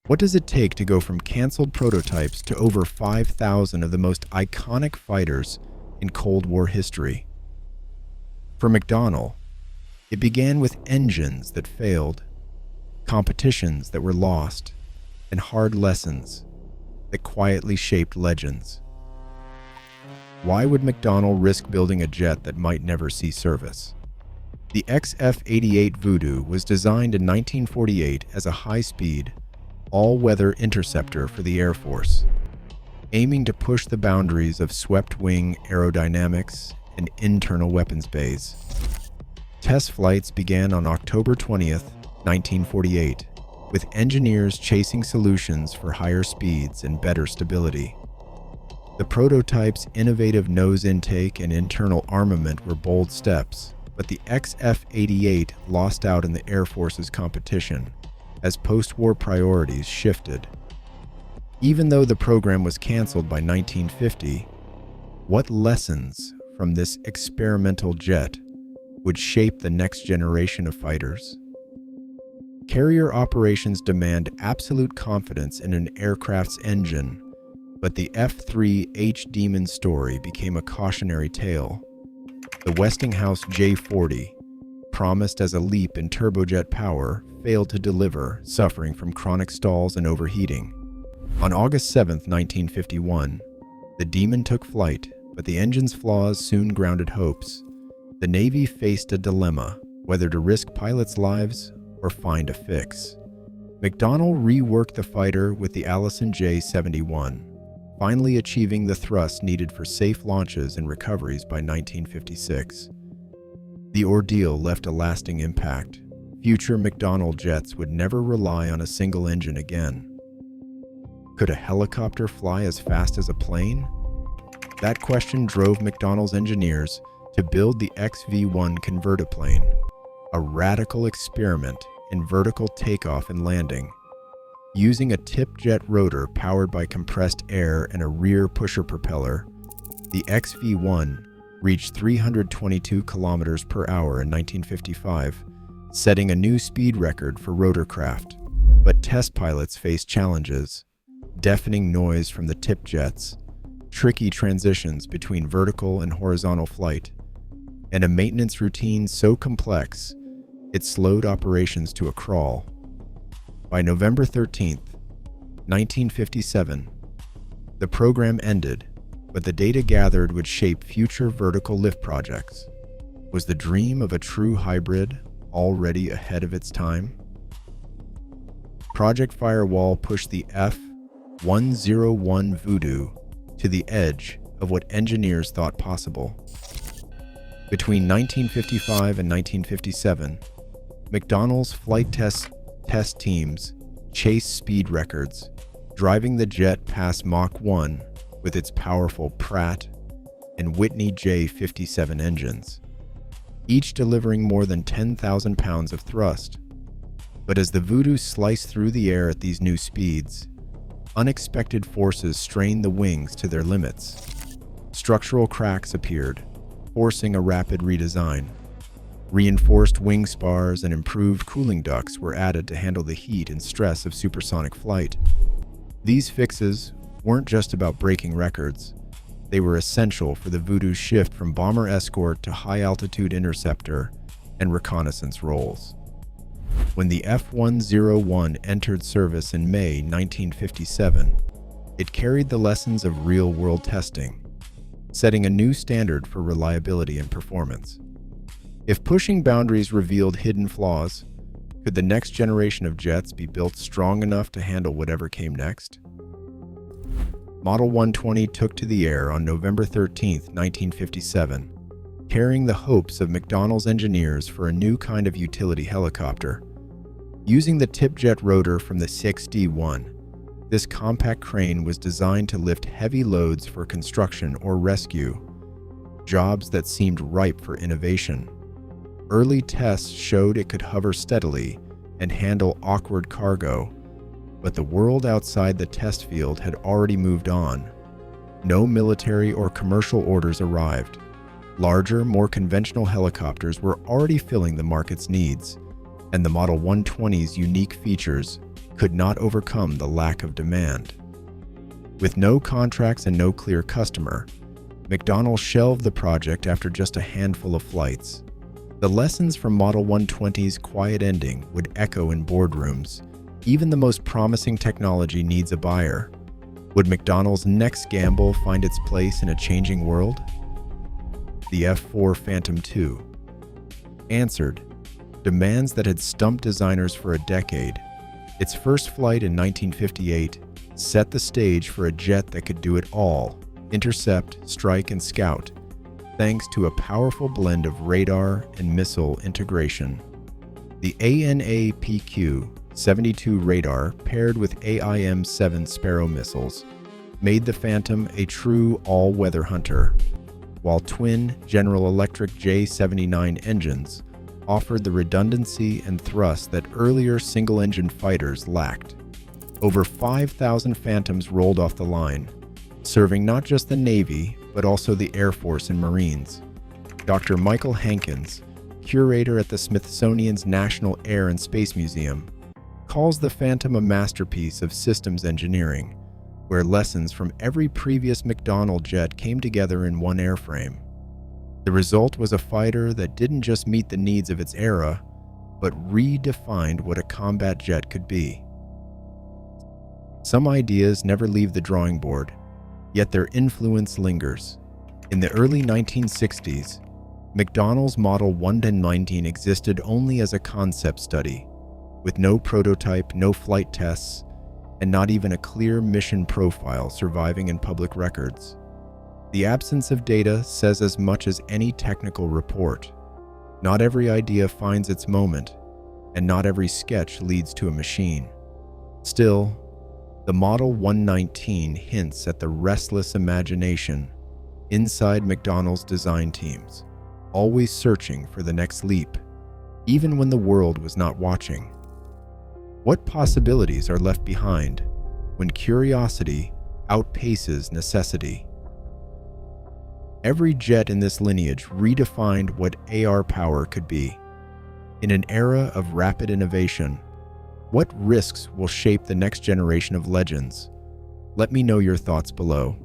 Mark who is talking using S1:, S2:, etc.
S1: What does it take to go from canceled prototypes to over 5,000 of the most iconic fighters in Cold War history? For McDonnell, it began with engines that failed, competitions that were lost, and hard lessons that quietly shaped legends. Why would McDonnell risk building a jet that might never see service? The XF-88 Voodoo was designed in 1948 as a high-speed, all-weather interceptor for the Air Force, aiming to push the boundaries of swept-wing aerodynamics and internal weapons bays. Test flights began on October 20th, 1948, with engineers chasing solutions for higher speeds and better stability. The prototype's innovative nose intake and internal armament were bold steps, but the XF-88 lost out in the Air Force's competition as post-war priorities shifted. Even though the program was canceled by 1950, what lessons from this experimental jet would shape the next generation of fighters? Carrier operations demand absolute confidence in an aircraft's engine, but the F3H Demon story became a cautionary tale. The Westinghouse J-40, promised as a leap in turbojet power, failed to deliver, suffering from chronic stalls and overheating. On August 7, 1951, the Demon took flight, but the engine's flaws soon grounded hopes. The Navy faced a dilemma, whether to risk pilots' lives or find a fix. McDonnell reworked the fighter with the Allison J-71, finally achieving the thrust needed for safe launches and recoveries by 1956. The ordeal left a lasting impact. Future McDonnell jets would never rely on a single engine again. Could a helicopter fly as fast as a plane? That question drove McDonnell's engineers to build the XV-1 convertiplane, a radical experiment in vertical takeoff and landing. Using a tip-jet rotor powered by compressed air and a rear pusher propeller, the XV-1 reached 322 kilometers per hour in 1955, setting a new speed record for rotorcraft. But test pilots faced challenges: deafening noise from the tip jets, tricky transitions between vertical and horizontal flight, and a maintenance routine so complex it slowed operations to a crawl. By November 13, 1957, the program ended, but the data gathered would shape future vertical lift projects. Was the dream of a true hybrid already ahead of its time? Project Firewall pushed the F-101 Voodoo to the edge of what engineers thought possible. Between 1955 and 1957, McDonnell's flight test teams chased speed records, driving the jet past Mach 1 with its powerful Pratt and Whitney J57 engines, each delivering more than 10,000 pounds of thrust. But as the Voodoo sliced through the air at these new speeds, unexpected forces strained the wings to their limits. Structural cracks appeared, forcing a rapid redesign. Reinforced wing spars and improved cooling ducts were added to handle the heat and stress of supersonic flight. These fixes weren't just about breaking records. They were essential for the Voodoo's shift from bomber escort to high-altitude interceptor and reconnaissance roles. When the F-101 entered service in May 1957, it carried the lessons of real-world testing, setting a new standard for reliability and performance. If pushing boundaries revealed hidden flaws, could the next generation of jets be built strong enough to handle whatever came next? Model 120 took to the air on November 13, 1957, carrying the hopes of McDonnell's engineers for a new kind of utility helicopter. Using the tip-jet rotor from the 6D1, this compact crane was designed to lift heavy loads for construction or rescue, jobs that seemed ripe for innovation. Early tests showed it could hover steadily and handle awkward cargo, but the world outside the test field had already moved on. No military or commercial orders arrived. Larger, more conventional helicopters were already filling the market's needs, and the Model 120's unique features could not overcome the lack of demand. With no contracts and no clear customer, McDonnell shelved the project after just a handful of flights. The lessons from Model 120's quiet ending would echo in boardrooms. Even the most promising technology needs a buyer. Would McDonnell's next gamble find its place in a changing world? The F-4 Phantom II answered demands that had stumped designers for a decade. Its first flight in 1958 set the stage for a jet that could do it all: intercept, strike, and scout, thanks to a powerful blend of radar and missile integration. The ANAPQ-72 radar, paired with AIM-7 Sparrow missiles, made the Phantom a true all-weather hunter, while twin General Electric J-79 engines offered the redundancy and thrust that earlier single-engine fighters lacked. Over 5,000 Phantoms rolled off the line, serving not just the Navy, but also the Air Force and Marines. Dr. Michael Hankins, curator at the Smithsonian's National Air and Space Museum, calls the Phantom a masterpiece of systems engineering, where lessons from every previous McDonnell jet came together in one airframe. The result was a fighter that didn't just meet the needs of its era, but redefined what a combat jet could be. Some ideas never leave the drawing board, yet their influence lingers. In the early 1960s, McDonnell's Model 119 existed only as a concept study, with no prototype, no flight tests, and not even a clear mission profile surviving in public records. The absence of data says as much as any technical report. Not every idea finds its moment, and not every sketch leads to a machine. Still, the Model 119 hints at the restless imagination inside McDonnell's design teams, always searching for the next leap, even when the world was not watching. What possibilities are left behind when curiosity outpaces necessity? Every jet in this lineage redefined what AR power could be. In an era of rapid innovation, what risks will shape the next generation of legends? Let me know your thoughts below.